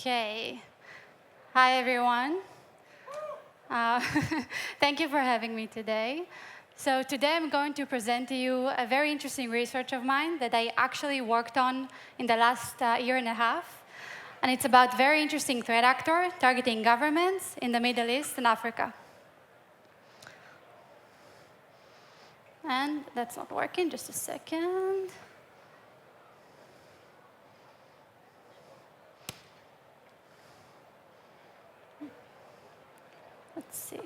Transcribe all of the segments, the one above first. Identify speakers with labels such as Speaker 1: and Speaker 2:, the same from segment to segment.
Speaker 1: Okay. Hi, everyone. Uh, Thank you for having me today. So today I'm going to present to you a very interesting research of mine that I actually worked on in the last year and a half. And it's about very interesting threat actor targeting governments in the Middle East and Africa. And that's not working, just a second. Let's see.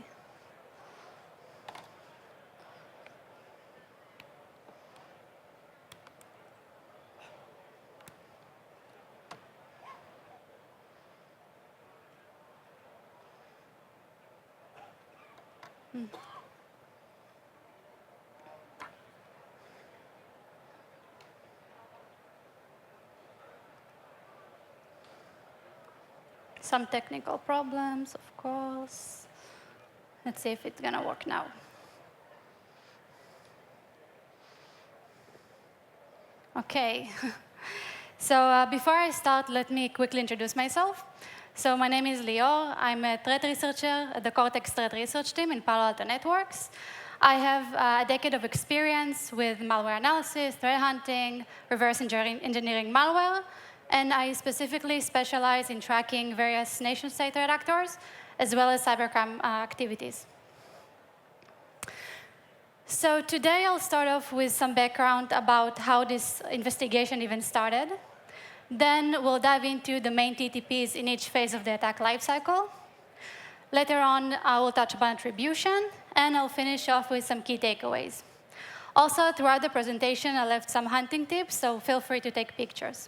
Speaker 1: Some technical problems, of course. Let's see if it's going to work now. OK. So before I start, let me quickly introduce myself. So my name is Lior. I'm a threat researcher at the Cortex Threat Research Team in Palo Alto Networks. I have a decade of experience with malware analysis, threat hunting, reverse engineering malware, and I specifically specialize in tracking various nation-state threat actors, as well as cybercrime activities. So today I'll start off with some background about how this investigation even started. Then we'll dive into the main TTPs in each phase of the attack lifecycle. Later on, I will touch upon attribution, and I'll finish off with some key takeaways. Also, throughout the presentation, I left some hunting tips, so feel free to take pictures.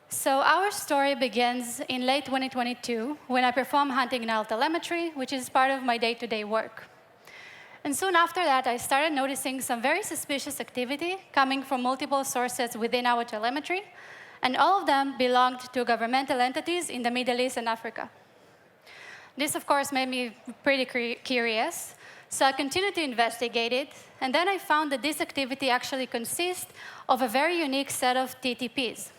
Speaker 1: So our story begins in late 2022, when I perform hunting null telemetry, which is part of my day-to-day work. And soon after that, I started noticing some very suspicious activity coming from multiple sources within our telemetry, and all of them belonged to governmental entities in the Middle East and Africa. This, of course, made me pretty curious, so I continued to investigate it, and then I found that this activity actually consists of a very unique set of TTPs.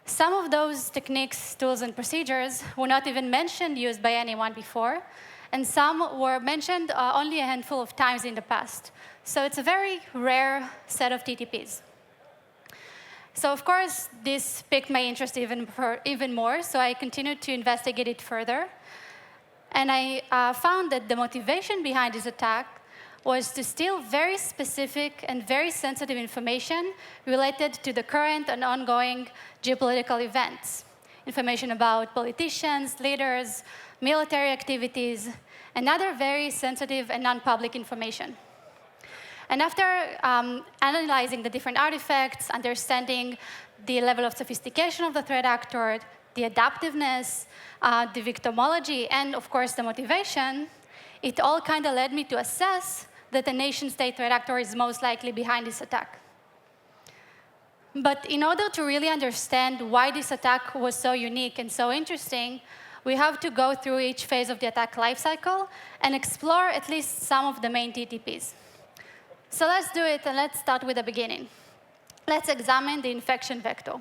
Speaker 1: Some of those techniques, tools, and procedures were not even mentioned used by anyone before, and some were mentioned only a handful of times in the past. So it's a very rare set of TTPs. So of course, this piqued my interest even more, so I continued to investigate it further. And I found that the motivation behind this attack was to steal very specific and very sensitive information related to the current and ongoing geopolitical events. Information about politicians, leaders, military activities, and other very sensitive and non-public information. And after analyzing the different artifacts, understanding the level of sophistication of the threat actor, the adaptiveness, the victimology, and of course the motivation, it all kind of led me to assess that the nation-state threat actor is most likely behind this attack. But in order to really understand why this attack was so unique and so interesting, we have to go through each phase of the attack lifecycle and explore at least some of the main TTPs. So let's do it, and let's start with the beginning. Let's examine the infection vector.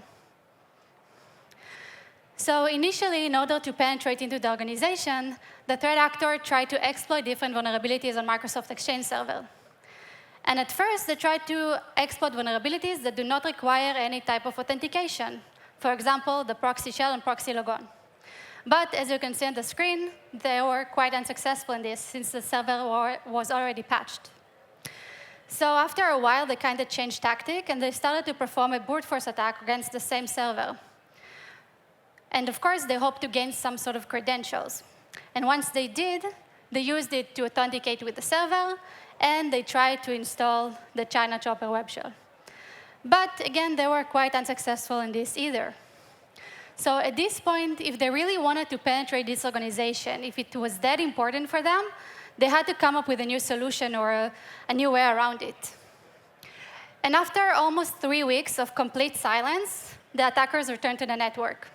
Speaker 1: So initially, in order to penetrate into the organization, the threat actor tried to exploit different vulnerabilities on Microsoft Exchange Server. And at first, they tried to exploit vulnerabilities that do not require any type of authentication. For example, the proxy shell and proxy logon. But as you can see on the screen, they were quite unsuccessful in this, since the server was already patched. So after a while, they kind of changed tactic, and they started to perform a brute force attack against the same server. And of course, they hoped to gain some sort of credentials. And once they did, they used it to authenticate with the server, and they tried to install the China Chopper web shell. But again, they were quite unsuccessful in this either. So at this point, if they really wanted to penetrate this organization, if it was that important for them, they had to come up with a new solution or a new way around it. And after almost 3 weeks of complete silence, the attackers returned to the network.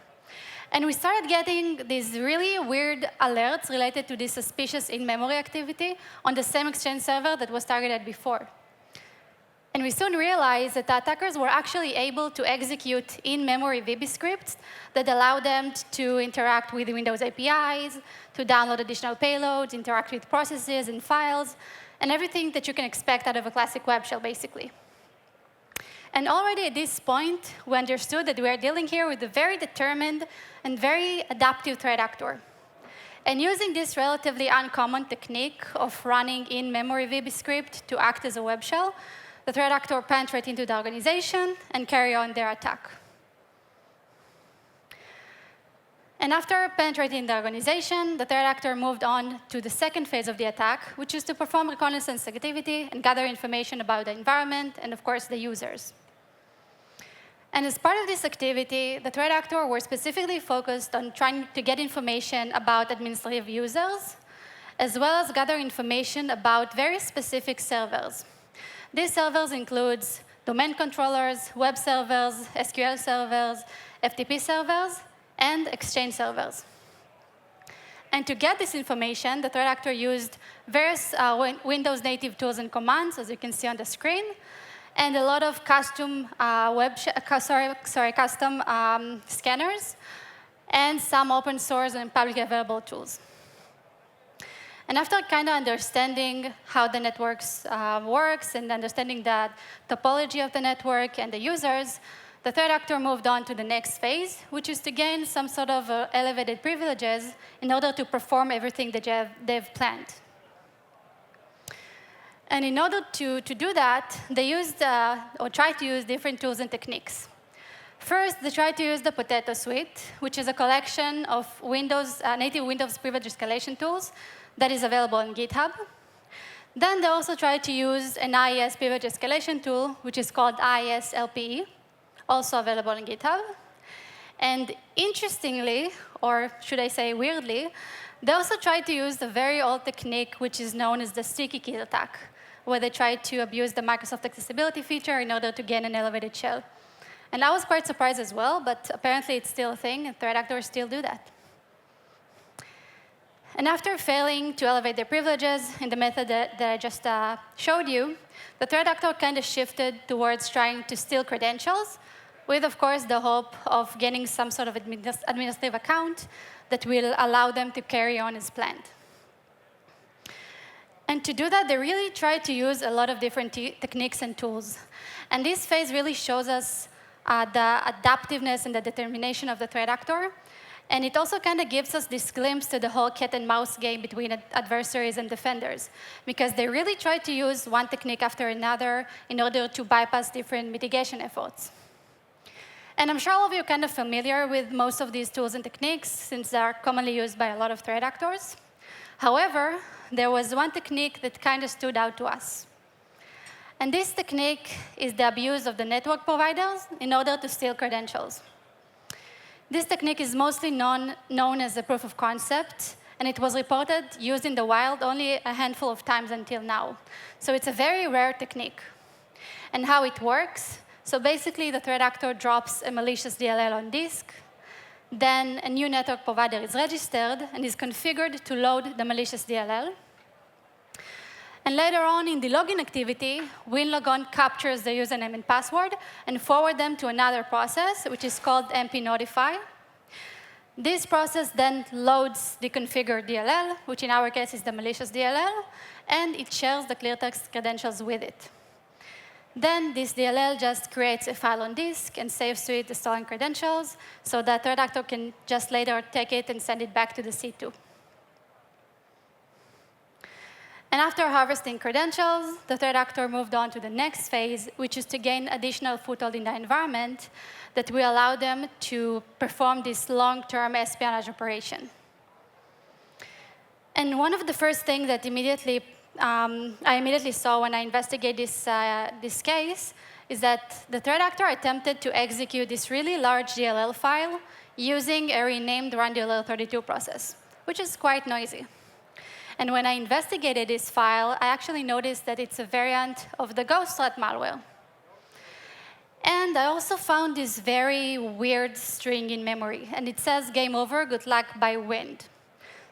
Speaker 1: And we started getting these really weird alerts related to this suspicious in-memory activity on the same Exchange server that was targeted before. And we soon realized that the attackers were actually able to execute in-memory VB scripts that allow them to interact with Windows APIs, to download additional payloads, interact with processes and files, and everything that you can expect out of a classic web shell, basically. And already at this point, we understood that we are dealing here with a very determined and very adaptive threat actor. And using this relatively uncommon technique of running in-memory VB script to act as a web shell, the threat actor penetrate into the organization and carry on their attack. And after penetrating the organization, the threat actor moved on to the second phase of the attack, which is to perform reconnaissance activity and gather information about the environment and, of course, the users. And as part of this activity, the threat actor were specifically focused on trying to get information about administrative users, as well as gather information about very specific servers. These servers include domain controllers, web servers, SQL servers, FTP servers, and Exchange servers. And to get this information, the threat actor used various Windows native tools and commands, as you can see on the screen, and a lot of custom custom scanners, and some open source and publicly available tools. And after kind of understanding how the networks works and understanding the topology of the network and the users, the threat actor moved on to the next phase, which is to gain some sort of elevated privileges in order to perform everything that they've planned. And in order to do that, they used or tried to use different tools and techniques. First, they tried to use the Potato Suite, which is a collection of native Windows privilege escalation tools that is available on GitHub. Then they also tried to use an IIS privilege escalation tool, which is called IIS LPE, also available on GitHub. And interestingly, or should I say weirdly, they also tried to use the very old technique, which is known as the sticky key attack, where they tried to abuse the Microsoft accessibility feature in order to gain an elevated shell. And I was quite surprised as well, but apparently it's still a thing, and threat actors still do that. And after failing to elevate their privileges in the method that I just showed you, the threat actor kind of shifted towards trying to steal credentials, with, of course, the hope of getting some sort of administrative account that will allow them to carry on as planned. And to do that, they really tried to use a lot of different techniques and tools. And this phase really shows us the adaptiveness and the determination of the threat actor. And it also kind of gives us this glimpse to the whole cat and mouse game between adversaries and defenders, because they really try to use one technique after another in order to bypass different mitigation efforts. And I'm sure all of you are kind of familiar with most of these tools and techniques, since they are commonly used by a lot of threat actors. However, there was one technique that kind of stood out to us. And this technique is the abuse of the network providers in order to steal credentials. This technique is mostly known as a proof of concept, and it was reported used in the wild only a handful of times until now. So it's a very rare technique. And how it works, so basically the threat actor drops a malicious DLL on disk, then a new network provider is registered and is configured to load the malicious DLL. And later on in the login activity, WinLogon captures the username and password and forward them to another process, which is called MP-Notify. This process then loads the configured DLL, which in our case is the malicious DLL, and it shares the cleartext credentials with it. Then this DLL just creates a file on disk and saves to it the stolen credentials, so that threat actor can just later take it and send it back to the C2. And after harvesting credentials, the threat actor moved on to the next phase, which is to gain additional foothold in the environment that will allow them to perform this long-term espionage operation. And one of the first things that I immediately saw when I investigated this case is that the threat actor attempted to execute this really large DLL file using a renamed run-DLL32 process, which is quite noisy. And when I investigated this file, I actually noticed that it's a variant of the Ghost threat malware. And I also found this very weird string in memory. And it says, "Game over, good luck by wind."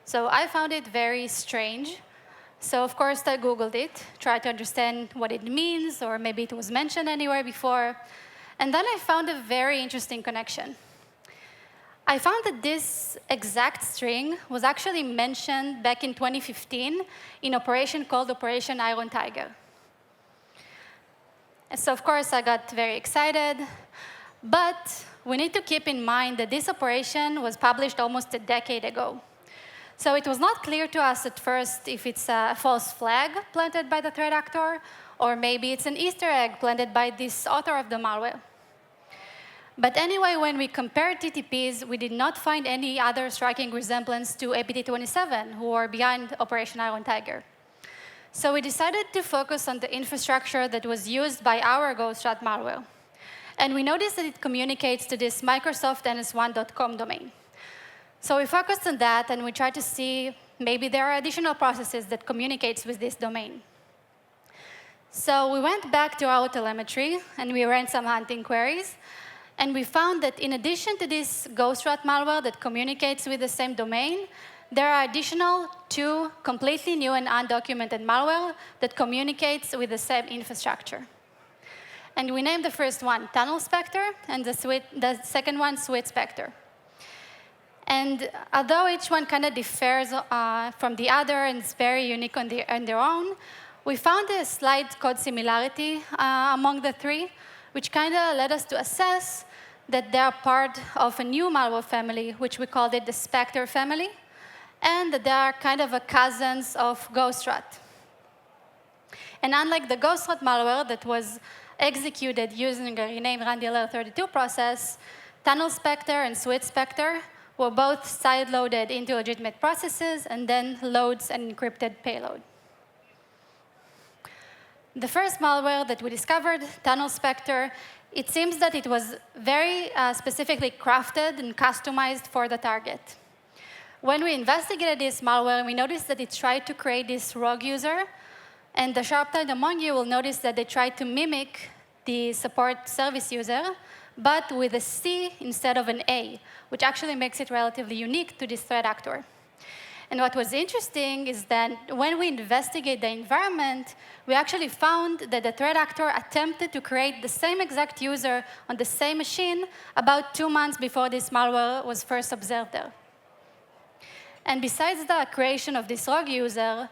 Speaker 1: So I found it very strange. So of course, I Googled it, tried to understand what it means, or maybe it was mentioned anywhere before. And then I found a very interesting connection. I found that this exact string was actually mentioned back in 2015 in operation called Operation Iron Tiger. And so of course, I got very excited. But we need to keep in mind that this operation was published almost a decade ago. So it was not clear to us at first if it's a false flag planted by the threat actor, or maybe it's an Easter egg planted by this author of the malware. But anyway, when we compared TTPs, we did not find any other striking resemblance to APT27, who were behind Operation Iron Tiger. So we decided to focus on the infrastructure that was used by our Ghostwrat malware. And we noticed that it communicates to this Microsoft ns1.com domain. So we focused on that, and we tried to see maybe there are additional processes that communicates with this domain. So we went back to our telemetry, and we ran some hunting queries. And we found that in addition to this Ghostwrat malware that communicates with the same domain, there are additional 2 completely new and undocumented malware that communicates with the same infrastructure. And we named the first one Tunnel Specter, and the second one Sweet Specter. And although each one kind of differs from the other and is very unique on their own, we found a slight code similarity among the 3, which kind of led us to assess that they are part of a new malware family, which we called it the Specter family, and that they are kind of a cousins of Ghostwrat. And unlike the Ghostwrat malware that was executed using a renamed RunDLR32 process, Tunnel Specter and Sweet Specter were both side-loaded into legitimate processes and then loads an encrypted payload. The first malware that we discovered, Tunnel Specter, it seems that it was very specifically crafted and customized for the target. When we investigated this malware, we noticed that it tried to create this rogue user. And the sharp-eyed among you will notice that they tried to mimic the support service user, but with a C instead of an A, which actually makes it relatively unique to this threat actor. And what was interesting is that when we investigate the environment, we actually found that the threat actor attempted to create the same exact user on the same machine about 2 months before this malware was first observed there. And besides the creation of this rogue user,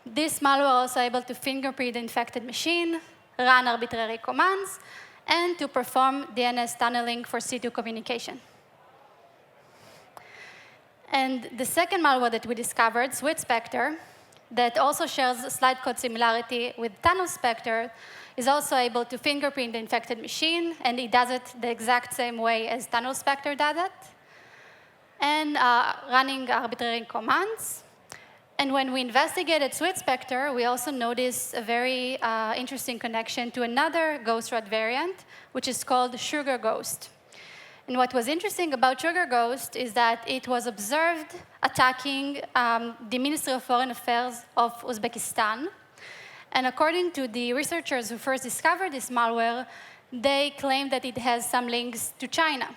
Speaker 1: this malware was also able to fingerprint the infected machine, run arbitrary commands, and to perform DNS tunneling for C2 communication. And the second malware that we discovered, Sweet Specter, that also shares a slight code similarity with Tunnel Specter, is also able to fingerprint the infected machine, and it does it the exact same way as Tunnel Specter does it, and running arbitrary commands. And when we investigated Sweet Specter, we also noticed a very interesting connection to another Ghostwrat variant, which is called Sugar Ghost. And what was interesting about Sugar Ghost is that it was observed attacking the Ministry of Foreign Affairs of Uzbekistan. And according to the researchers who first discovered this malware, they claim that it has some links to China,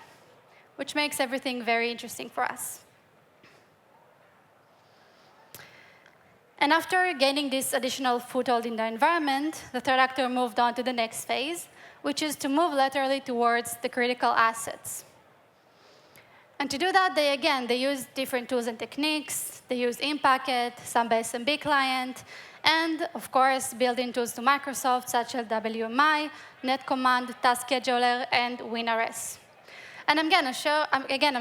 Speaker 1: which makes everything very interesting for us. And after gaining this additional foothold in the environment, the threat actor moved on to the next phase, which is to move laterally towards the critical assets. And to do that, they use different tools and techniques. They use in-packet, some SMB client, and of course, built-in tools to Microsoft, such as WMI, Netcommand, Task Scheduler, and WinRS. And I'm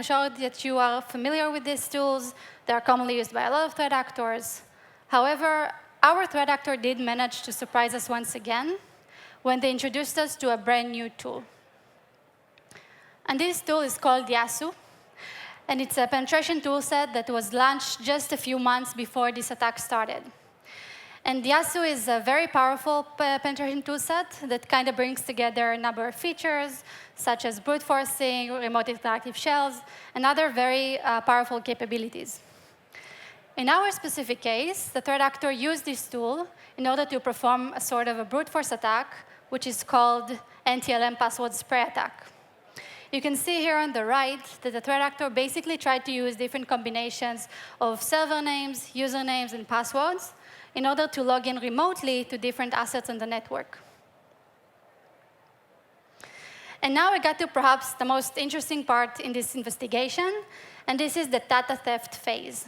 Speaker 1: sure that you are familiar with these tools. They are commonly used by a lot of threat actors. However, our threat actor did manage to surprise us once again when they introduced us to a brand new tool. And this tool is called Yasu. And it's a penetration toolset that was launched just a few months before this attack started. And Yasu is a very powerful penetration toolset that kind of brings together a number of features, such as brute forcing, remote interactive shells, and other very powerful capabilities. In our specific case, the threat actor used this tool in order to perform a sort of a brute force attack, which is called NTLM password spray attack. You can see here on the right that the threat actor basically tried to use different combinations of server names, usernames, and passwords in order to log in remotely to different assets on the network. And now we got to perhaps the most interesting part in this investigation, and this is the data theft phase.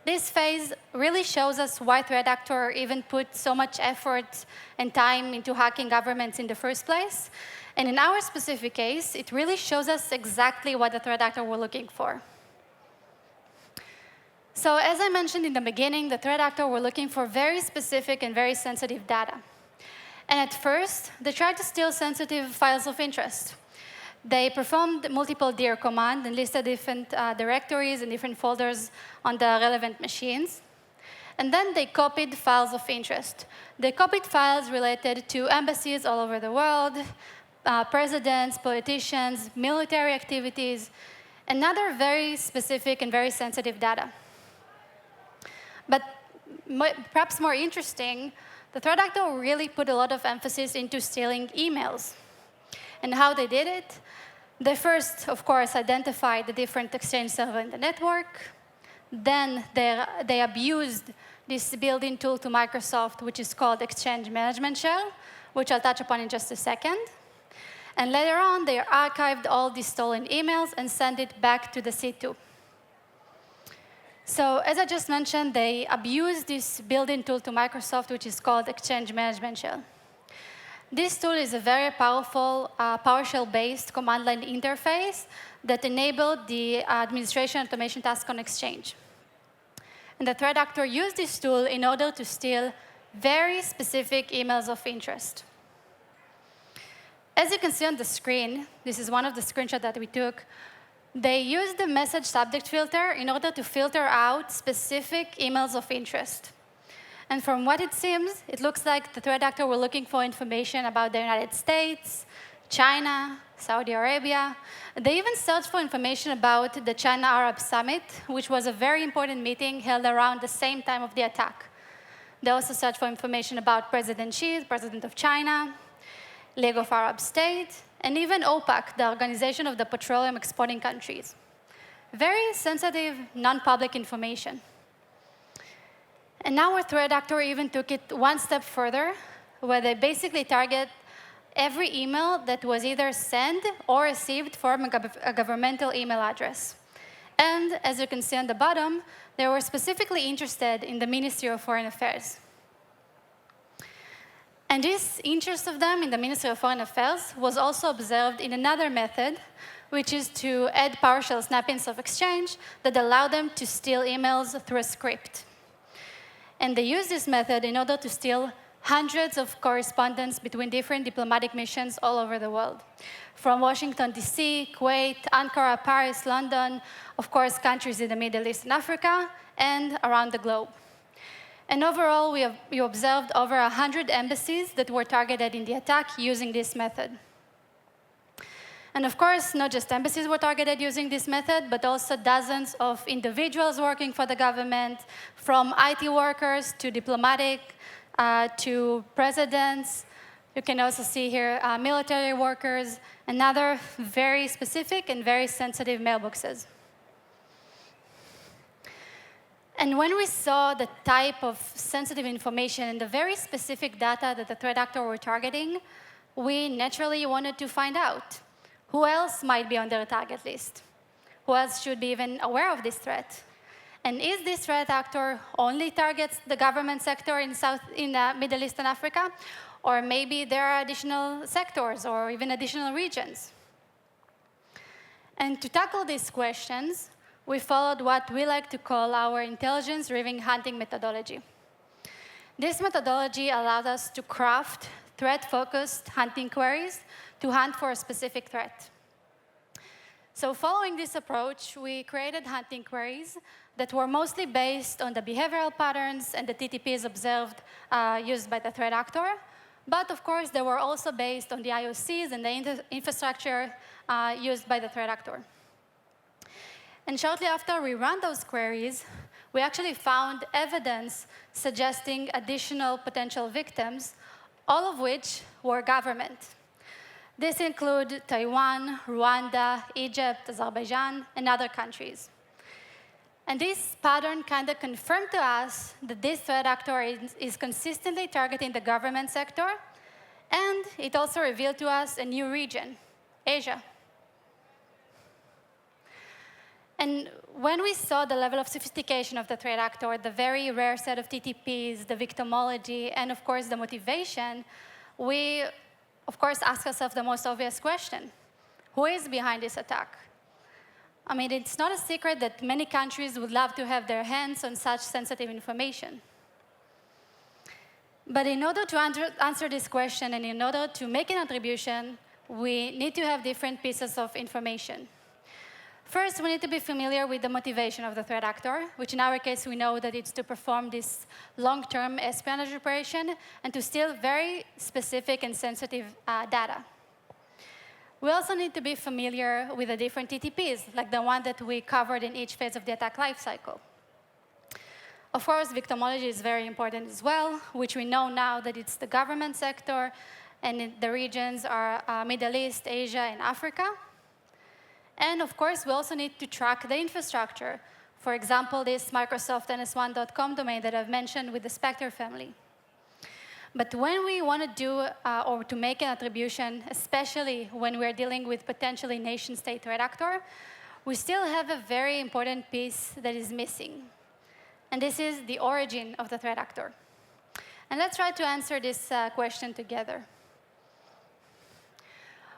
Speaker 1: This phase really shows us why threat actor even put so much effort and time into hacking governments in the first place. And in our specific case, it really shows us exactly what the threat actor were looking for. So as I mentioned in the beginning, the threat actor were looking for very specific and very sensitive data. And at first, they tried to steal sensitive files of interest. They performed multiple dir command and listed different directories and different folders on the relevant machines. And then they copied files of interest. They copied files related to embassies all over the world, presidents, politicians, military activities, and other very specific and very sensitive data. But perhaps more interesting, the threat actor really put a lot of emphasis into stealing emails. And how they did it? They first, of course, identified the different exchange servers in the network. Then they abused this built-in tool to Microsoft, which is called Exchange Management Shell, which I'll touch upon in just a second. And later on, they archived all these stolen emails and sent it back to the C2. So as I just mentioned, they abused this built-in tool to Microsoft, which is called Exchange Management Shell. This tool is a very powerful PowerShell-based command line interface that enabled the administration automation task on Exchange. And the threat actor used this tool in order to steal very specific emails of interest. As you can see on the screen, this is one of the screenshots that we took. They used the message subject filter in order to filter out specific emails of interest. And from what it seems, it looks like the threat actor were looking for information about the United States, China, Saudi Arabia. They even searched for information about the China-Arab Summit, which was a very important meeting held around the same time of the attack. They also searched for information about President Xi, President of China, League of Arab States, and even OPEC, the Organization of the Petroleum Exporting Countries. Very sensitive, non-public information. And now our threat actor even took it one step further, where they basically target every email that was either sent or received from a governmental email address. And as you can see on the bottom, they were specifically interested in the Ministry of Foreign Affairs. And this interest of them in the Ministry of Foreign Affairs was also observed in another method, which is to add PowerShell snap-ins of Exchange that allow them to steal emails through a script. And they use this method in order to steal hundreds of correspondence between different diplomatic missions all over the world, from Washington, D.C., Kuwait, Ankara, Paris, London, of course, countries in the Middle East and Africa, and around the globe. And overall, we observed over 100 embassies that were targeted in the attack using this method. And of course, not just embassies were targeted using this method, but also dozens of individuals working for the government, from IT workers to diplomatic, to presidents. You can also see here military workers, and other very specific and very sensitive mailboxes. And when we saw the type of sensitive information and the very specific data that the threat actor were targeting, we naturally wanted to find out who else might be on their target list. Who else should be even aware of this threat? And is this threat actor only targets the government sector in Middle East and Africa? Or maybe there are additional sectors or even additional regions? And to tackle these questions, we followed what we like to call our intelligence-driven hunting methodology. This methodology allowed us to craft threat-focused hunting queries to hunt for a specific threat. So following this approach, we created hunting queries that were mostly based on the behavioral patterns and the TTPs observed used by the threat actor. But of course, they were also based on the IOCs and the infrastructure used by the threat actor. And shortly after we ran those queries, we actually found evidence suggesting additional potential victims, all of which were government. This include Taiwan, Rwanda, Egypt, Azerbaijan, and other countries. And this pattern kind of confirmed to us that this threat actor is consistently targeting the government sector, and it also revealed to us a new region, Asia. And when we saw the level of sophistication of the threat actor, the very rare set of TTPs, the victimology, and of course the motivation, we, of course, asked ourselves the most obvious question: who is behind this attack? I mean, it's not a secret that many countries would love to have their hands on such sensitive information. But in order to answer this question and in order to make an attribution, we need to have different pieces of information. First, we need to be familiar with the motivation of the threat actor, which in our case, we know that it's to perform this long-term espionage operation and to steal very specific and sensitive data. We also need to be familiar with the different TTPs, like the one that we covered in each phase of the attack lifecycle. Of course, victimology is very important as well, which we know now that it's the government sector, and the regions are Middle East, Asia, and Africa. And of course, we also need to track the infrastructure. For example, this Microsoft ns1.com domain that I've mentioned with the Specter family. But when we want to do or to make an attribution, especially when we're dealing with potentially nation-state threat actor, we still have a very important piece that is missing. And this is the origin of the threat actor. And let's try to answer this question together.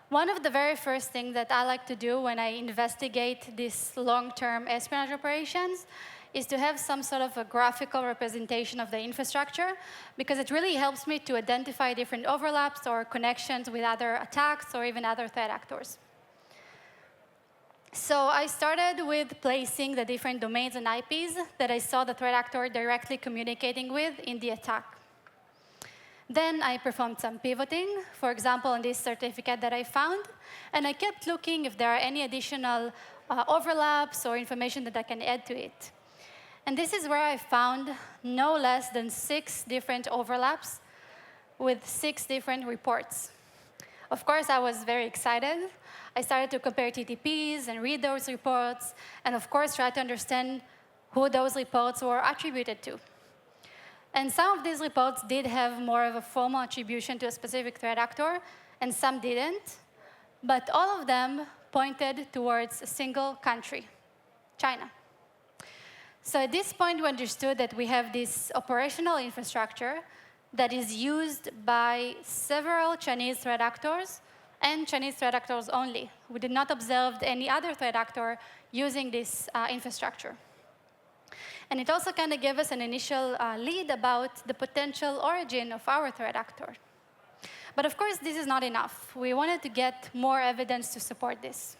Speaker 1: One of the very first things that I like to do when I investigate these long-term espionage operations is to have some sort of a graphical representation of the infrastructure, because it really helps me to identify different overlaps or connections with other attacks or even other threat actors. So I started with placing the different domains and IPs that I saw the threat actor directly communicating with in the attack. Then I performed some pivoting, for example, on this certificate that I found, and I kept looking if there are any additional overlaps or information that I can add to it. And this is where I found no less than 6 different overlaps with 6 different reports. Of course, I was very excited. I started to compare TTPs and read those reports, and of course, try to understand who those reports were attributed to. And some of these reports did have more of a formal attribution to a specific threat actor, and some didn't. But all of them pointed towards a single country, China. So at this point, we understood that we have this operational infrastructure that is used by several Chinese threat actors and Chinese threat actors only. We did not observe any other threat actor using this infrastructure. And it also kind of gave us an initial lead about the potential origin of our threat actor. But of course, this is not enough. We wanted to get more evidence to support this.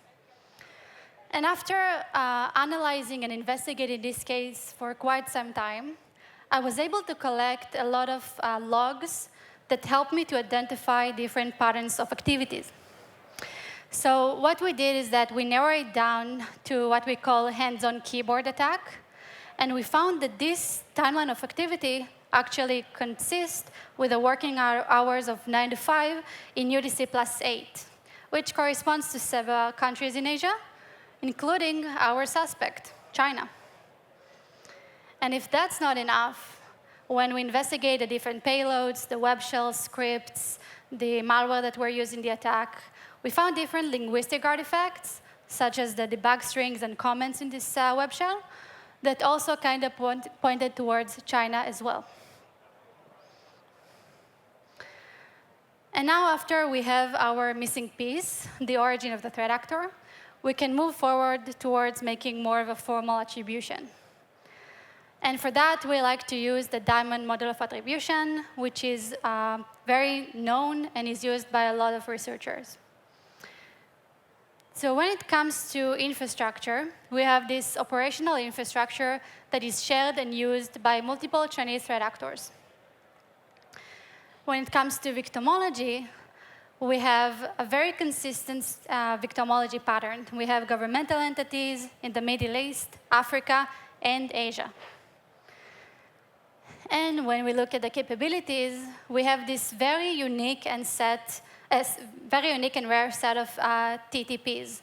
Speaker 1: And after analyzing and investigating this case for quite some time, I was able to collect a lot of logs that helped me to identify different patterns of activities. So what we did is that we narrowed it down to what we call hands-on keyboard attack. And we found that this timeline of activity actually consists with the working hours of 9 to 5 in UTC +8, which corresponds to several countries in Asia, including our suspect, China. And if that's not enough, when we investigate the different payloads, the web shell scripts, the malware that were used in the attack, we found different linguistic artifacts, such as the debug strings and comments in this web shell, that also kind of pointed towards China as well. And now, after we have our missing piece, the origin of the threat actor, we can move forward towards making more of a formal attribution. And for that, we like to use the diamond model of attribution, which is very known and is used by a lot of researchers. So when it comes to infrastructure, we have this operational infrastructure that is shared and used by multiple Chinese threat actors. When it comes to victimology, we have a very consistent victimology pattern. We have governmental entities in the Middle East, Africa, and Asia. And when we look at the capabilities, we have this very unique and rare set of TTPs.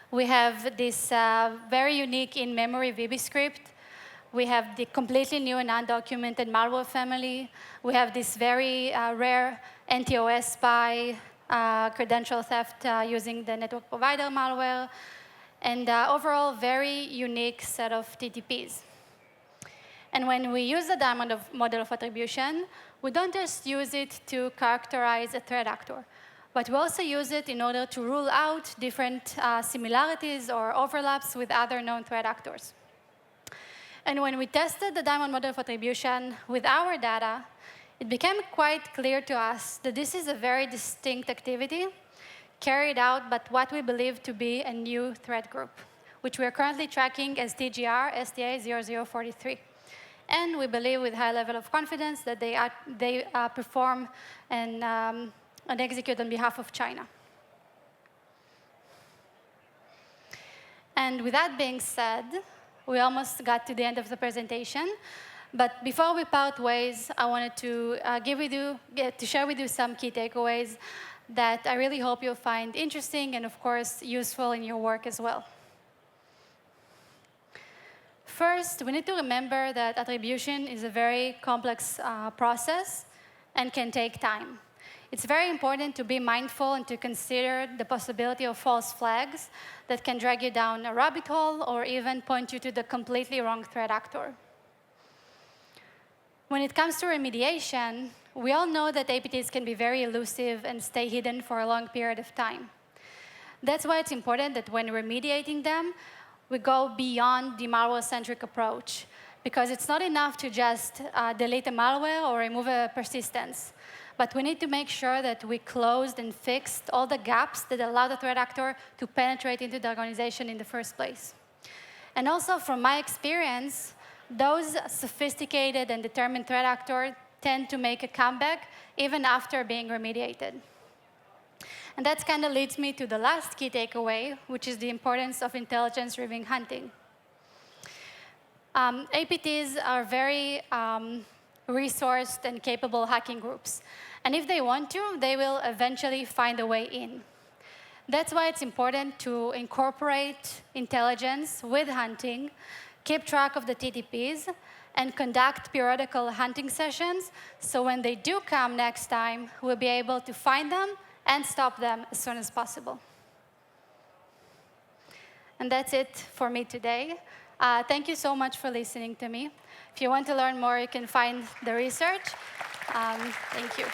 Speaker 1: We have this very unique in-memory VB script We have the completely new and undocumented malware family. We have this very rare NTOS spy credential theft using the network provider malware, and overall very unique set of TTPs. And when we use the diamond model of attribution, we don't just use it to characterize a threat actor, but we also use it in order to rule out different similarities or overlaps with other known threat actors. And when we tested the diamond model of attribution with our data, it became quite clear to us that this is a very distinct activity carried out by what we believe to be a new threat group, which we are currently tracking as TGR STA0043. And we believe with high level of confidence that they perform and execute on behalf of China. And with that being said, we almost got to the end of the presentation. But before we part ways, I wanted to share with you some key takeaways that I really hope you'll find interesting and, of course, useful in your work as well. First, we need to remember that attribution is a very complex process and can take time. It's very important to be mindful and to consider the possibility of false flags that can drag you down a rabbit hole or even point you to the completely wrong threat actor. When it comes to remediation, we all know that APTs can be very elusive and stay hidden for a long period of time. That's why it's important that when remediating them, we go beyond the malware-centric approach, because it's not enough to just delete a malware or remove a persistence. But we need to make sure that we closed and fixed all the gaps that allow the threat actor to penetrate into the organization in the first place. And also, from my experience, those sophisticated and determined threat actors tend to make a comeback even after being remediated. And that kind of leads me to the last key takeaway, which is the importance of intelligence-driven hunting. APTs are very resourced and capable hacking groups. And if they want to, they will eventually find a way in. That's why it's important to incorporate intelligence with hunting, keep track of the TTPs, and conduct periodical hunting sessions, so when they do come next time, we'll be able to find them and stop them as soon as possible. And that's it for me today. Thank you so much for listening to me. If you want to learn more, you can find the research. Thank you.